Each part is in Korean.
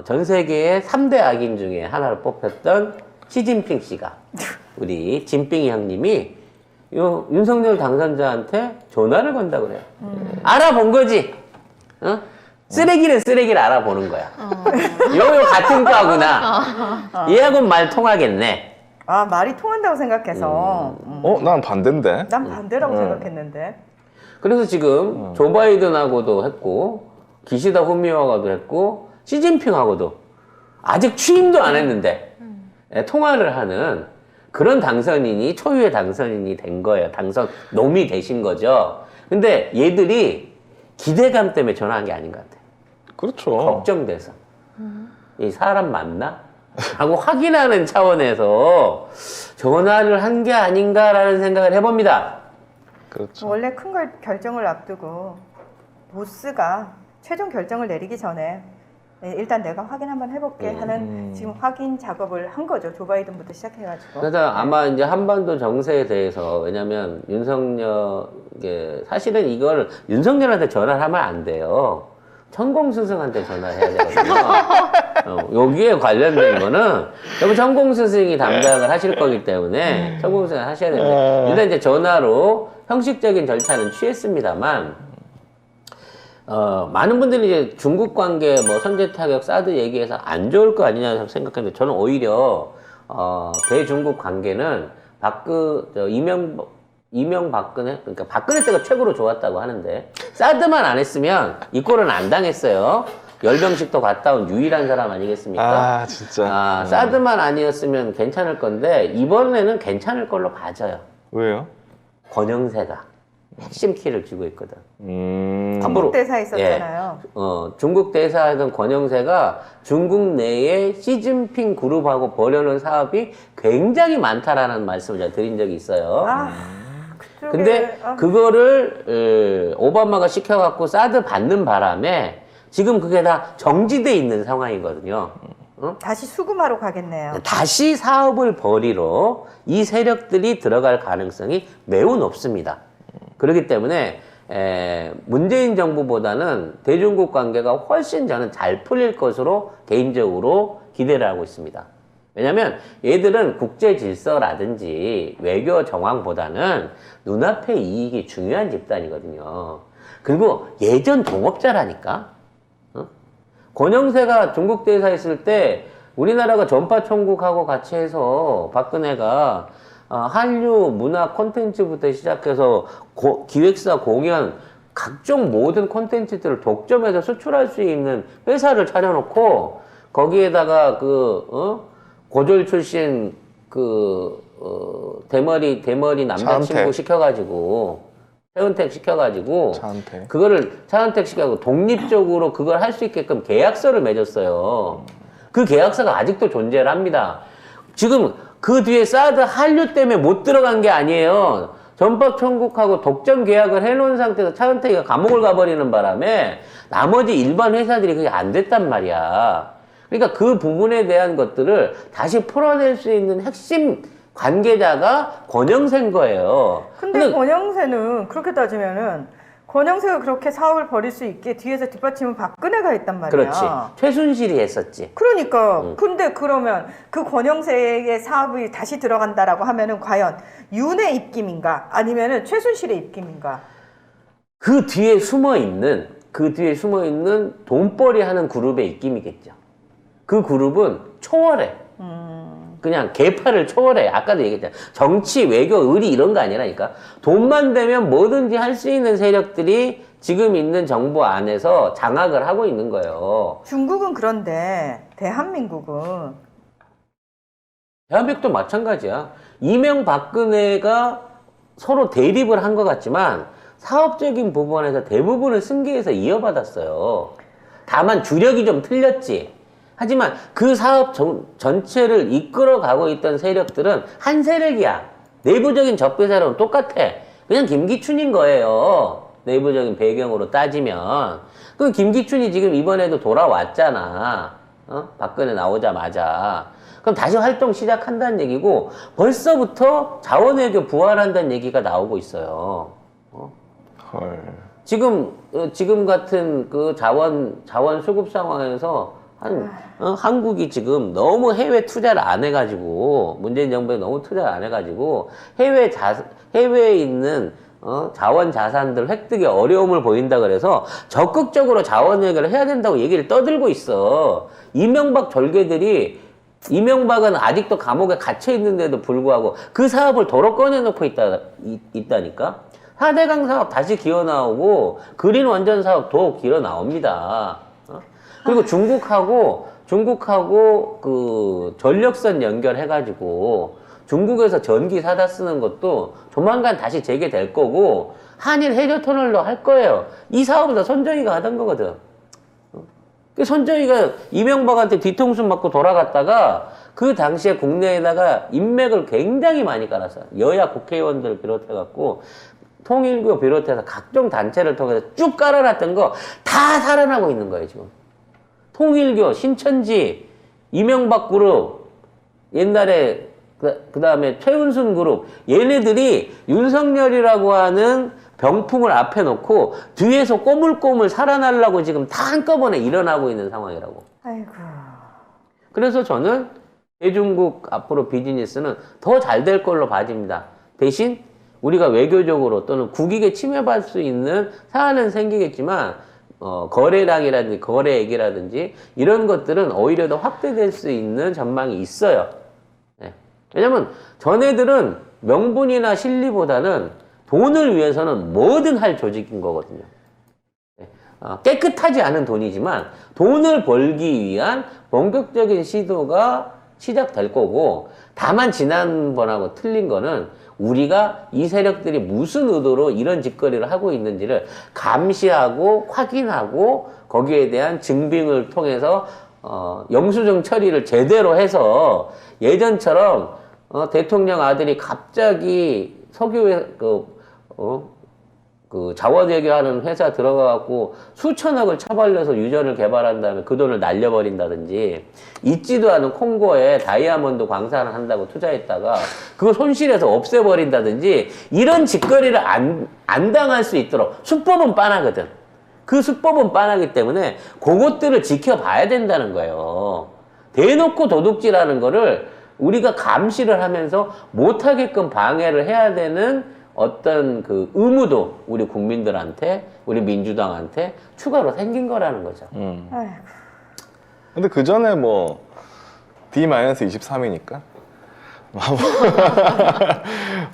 전 세계의 3대 악인 중에 하나로 뽑혔던 시진핑 씨가 우리 진빙이 형님이 윤석열 당선자한테 전화를 건다고 그래요. 알아본 거지. 어? 쓰레기는 쓰레기를 알아보는 거야. 요 같은 과구나. 얘하고는 말 통하겠네. 아, 말이 통한다고 생각해서. 난 반대인데. 난 반대라고 생각했는데. 그래서 지금 조 바이든하고도 했고 기시다 후미오하고도 했고 시진핑하고도 아직 취임도 안 했는데 통화를 하는 그런 당선인이 초유의 당선인이 된 거예요. 당선 놈이 되신 거죠. 근데 얘들이 기대감 때문에 전화한 게 아닌 것 같아요. 그렇죠. 걱정돼서 이 사람 맞나? 하고 확인하는 차원에서 전화를 한 게 아닌가라는 생각을 해봅니다. 그렇죠. 원래 큰 걸 결정을 앞두고 보스가 최종 결정을 내리기 전에 일단 내가 확인 한번 해볼게 하는 지금 확인 작업을 한 거죠. 조 바이든부터 시작해가지고. 그래서 아마 이제 한반도 정세에 대해서 왜냐면 윤석열 사실은 이걸 윤석열한테 전화를 하면 안 돼요. 천공스승한테 전화해야 되거든요. 여기에 관련된 거는 여기 천공스승이 담당을 하실 거기 때문에 천공스승을 하셔야 됩니다. 일단 이제 전화로 형식적인 절차는 취했습니다만 많은 분들이 이제 중국 관계 뭐 선제 타격 사드 얘기해서 안 좋을 거 아니냐 생각했는데 저는 오히려 대중국 관계는 이명박근혜 그러니까 박근혜 때가 최고로 좋았다고 하는데 사드만 안 했으면 이 꼴은 안 당했어요. 열병식도 갔다 온 유일한 사람 아니겠습니까? 아 진짜. 사드만 아니었으면 괜찮을 건데 이번에는 괜찮을 걸로 봐져요. 왜요? 권영세가 핵심 키를 쥐고 있거든. 중국 대사 있었잖아요. 중국 대사하던 권영세가 중국 내에 시진핑 그룹하고 벌여놓은 사업이 굉장히 많다라는 말씀을 제가 드린 적이 있어요. 근데 그거를 오바마가 시켜갖고 사드 받는 바람에 지금 그게 다 정지돼 있는 상황이거든요. 다시 수금하러 가겠네요. 다시 사업을 벌이러 이 세력들이 들어갈 가능성이 매우 높습니다. 그렇기 때문에 문재인 정부보다는 대중국 관계가 훨씬 저는 잘 풀릴 것으로 개인적으로 기대를 하고 있습니다. 왜냐면 얘들은 국제 질서라든지 외교 정황보다는 눈앞의 이익이 중요한 집단이거든요. 그리고 예전 동업자라니까. 권영세가 중국 대사 있을 때 우리나라가 전파 총국하고 같이 해서 박근혜가 한류 문화 콘텐츠부터 시작해서 기획사 공연 각종 모든 콘텐츠들을 독점해서 수출할 수 있는 회사를 차려놓고 거기에다가 고졸 출신 대머리 남자친구 시켜가지고 최은택 시켜가지고 차은택. 그거를 차은택 시켜가지고 독립적으로 그걸 할 수 있게끔 계약서를 맺었어요. 그 계약서가 아직도 존재를 합니다. 지금 그 뒤에 사드 한류 때문에 못 들어간 게 아니에요. 전파 총국하고 독점 계약을 해놓은 상태에서 차은택이가 감옥을 가버리는 바람에 나머지 일반 회사들이 그게 안 됐단 말이야. 그러니까 그 부분에 대한 것들을 다시 풀어낼 수 있는 핵심 관계자가 권영세인 거예요. 근데 권영세는 그렇게 따지면은 권영세가 그렇게 사업을 벌일 수 있게 뒤에서 뒷받침은 박근혜가 했단 말이야. 그렇지. 최순실이 했었지. 그러니까 근데 그러면 그 권영세의 사업이 다시 들어간다라고 하면은 과연 윤의 입김인가 아니면은 최순실의 입김인가? 그 뒤에 숨어 있는 돈벌이 하는 그룹의 입김이겠죠. 그 그룹은 초월해. 그냥 계파를 초월해. 아까도 얘기했잖아. 정치, 외교, 의리 이런 거 아니라니까. 돈만 되면 뭐든지 할 수 있는 세력들이 지금 있는 정부 안에서 장악을 하고 있는 거예요. 중국은 그런데 대한민국도 마찬가지야. 이명박근혜가 서로 대립을 한 것 같지만 사업적인 부분에서 대부분을 승계해서 이어받았어요. 다만 주력이 좀 틀렸지. 하지만 그 사업 전체를 이끌어가고 있던 세력들은 한 세력이야. 내부적인 적폐사로는 똑같아. 그냥 김기춘인 거예요. 내부적인 배경으로 따지면. 그럼 김기춘이 지금 이번에도 돌아왔잖아. 박근혜 나오자마자. 그럼 다시 활동 시작한다는 얘기고 벌써부터 자원외교 부활한다는 얘기가 나오고 있어요. 헐. 지금 같은 그 자원 수급 상황에서 한국이 지금 너무 해외 투자를 안 해가지고, 문재인 정부에 너무 투자를 안 해가지고, 해외에 있는, 자원 자산들 획득에 어려움을 보인다 그래서 적극적으로 자원 해결을 해야 된다고 얘기를 떠들고 있어. 이명박 절개들이, 이명박은 아직도 감옥에 갇혀 있는데도 불구하고 그 사업을 도로 꺼내놓고 있다니까? 4대강 사업 다시 기어 나오고, 그린 원전 사업도 기어 나옵니다. 그리고 중국하고 그 전력선 연결해가지고 중국에서 전기 사다 쓰는 것도 조만간 다시 재개될 거고, 한일 해저 터널도 할 거예요. 이 사업을 다 손정희가 하던 거거든. 손정희가 이명박한테 뒤통수 맞고 돌아갔다가 그 당시에 국내에다가 인맥을 굉장히 많이 깔았어요. 여야 국회의원들을 비롯해갖고 통일교 비롯해서 각종 단체를 통해서 쭉 깔아놨던 거 다 살아나고 있는 거예요, 지금. 통일교, 신천지, 이명박 그룹, 옛날에 그 다음에 최은순 그룹, 얘네들이 윤석열이라고 하는 병풍을 앞에 놓고 뒤에서 꼬물꼬물 살아나려고 지금 다 한꺼번에 일어나고 있는 상황이라고. 아이고. 그래서 저는 대중국 앞으로 비즈니스는 더 잘 될 걸로 봐집니다. 대신 우리가 외교적으로 또는 국익에 침해받을 수 있는 사안은 생기겠지만, 거래량이라든지 거래액이라든지 이런 것들은 오히려 더 확대될 수 있는 전망이 있어요. 네. 왜냐면 전애들은 명분이나 실리보다는 돈을 위해서는 뭐든 할 조직인 거거든요. 네. 깨끗하지 않은 돈이지만 돈을 벌기 위한 본격적인 시도가 시작될 거고, 다만 지난번하고 틀린 거는 우리가 이 세력들이 무슨 의도로 이런 짓거리를 하고 있는지를 감시하고 확인하고 거기에 대한 증빙을 통해서 영수증 처리를 제대로 해서 예전처럼 대통령 아들이 갑자기 석유회 그 자원외교하는 회사 들어가갖고 수천억을 처발려서 유전을 개발한 다음에 그 돈을 날려버린다든지, 있지도 않은 콩고에 다이아몬드 광산을 한다고 투자했다가 그거 손실해서 없애버린다든지, 이런 짓거리를 안 당할 수 있도록 수법은 빤하거든. 그 수법은 빤하기 때문에 그것들을 지켜봐야 된다는 거예요. 대놓고 도둑질하는 거를 우리가 감시를 하면서 못하게끔 방해를 해야 되는 어떤 그 의무도 우리 국민들한테, 우리 민주당한테 추가로 생긴 거라는 거죠. 아이고. 근데 그 전에 뭐 D-23이니까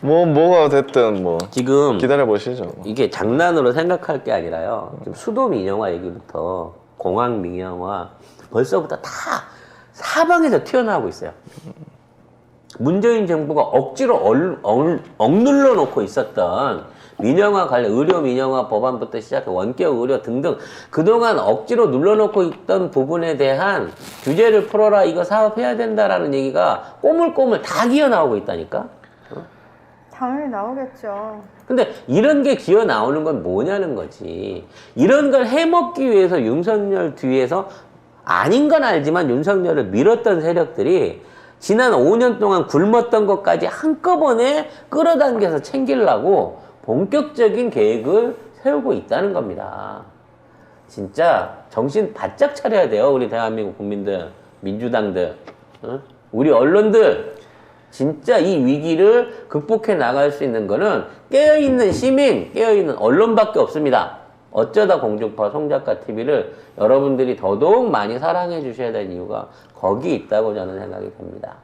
뭐가 됐든 뭐 지금 기다려 보시죠. 이게 장난으로 생각할 게 아니라요. 지금 수도 민영화 얘기부터 공항 민영화 벌써부터 다 사방에서 튀어나오고 있어요. 문재인 정부가 억지로 억눌러 놓고 있었던 민영화 관련 의료 민영화 법안부터 시작해 원격 의료 등등 그동안 억지로 눌러놓고 있던 부분에 대한 규제를 풀어라, 이거 사업해야 된다라는 얘기가 꼬물꼬물 다 기어 나오고 있다니까. 당연히 나오겠죠. 근데 이런 게 기어 나오는 건 뭐냐는 거지. 이런 걸 해먹기 위해서 윤석열 뒤에서, 아닌 건 알지만 윤석열을 밀었던 세력들이 지난 5년 동안 굶었던 것까지 한꺼번에 끌어당겨서 챙기려고 본격적인 계획을 세우고 있다는 겁니다. 진짜 정신 바짝 차려야 돼요, 우리 대한민국 국민들, 민주당들, 우리 언론들. 진짜 이 위기를 극복해 나갈 수 있는 거는 깨어있는 시민, 깨어있는 언론밖에 없습니다. 어쩌다 공중파 송작가 TV를 여러분들이 더더욱 많이 사랑해 주셔야 될 이유가 거기 있다고 저는 생각이 듭니다.